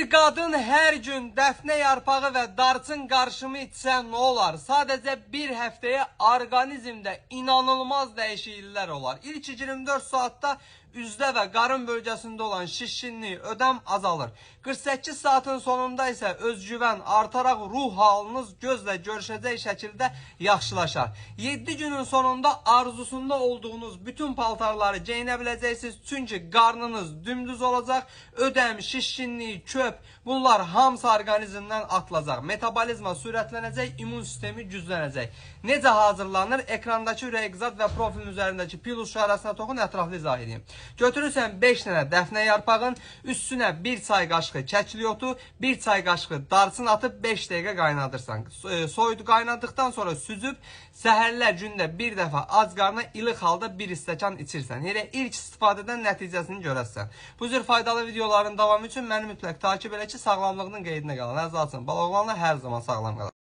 Bir qadın hər gün dəfnə yarpağı və darçın qarışımı içsə nə olar? Sadəcə bir həftəyə orqanizmdə inanılmaz dəyişikliklər olar. İlk 24 saatda üzdə və qarın bölgəsində olan şişkinlik, ödəm azalır. 48 saatın sonunda isə özgüvən artaraq ruh halınız gözlə görüşəcək şəkildə yaxşılaşar. 7 günün sonunda arzusunda olduğunuz bütün paltarları geyinə biləcəksiniz. Çünki qarnınız dümdüz olacaq, ödəm, şişkinlik, köp, bunlar hamısı orqanizmdən atılacaq. Metabolizma sürətlənəcək, immun sistemi güclənəcək. Necə hazırlanır? Ekrandakı ürək zat və profilin üzərindəki plus işarəsinə toxun, ətraflı izah edeyim. Götürürsən 5 dənə dəfnə yarpağın, üstünə 1 çay qaşığı kəkli otu, 1 çay qaşığı darçın atıb 5 dəqiqə qaynadırsan. Soyudu qaynadıqdan sonra süzüb, səhərlər gündə bir dəfə ac qarnına ilıq halda 1 stəkan içirsən. Elə ilk istifadədən nəticəsini görəsən. Bu cür faydalı videoların davamı üçün məni mütləq takip elə ki, sağlamlığının qeydinə qalın. Əzizim, balaoğlanlar hər zaman sağlam qalır.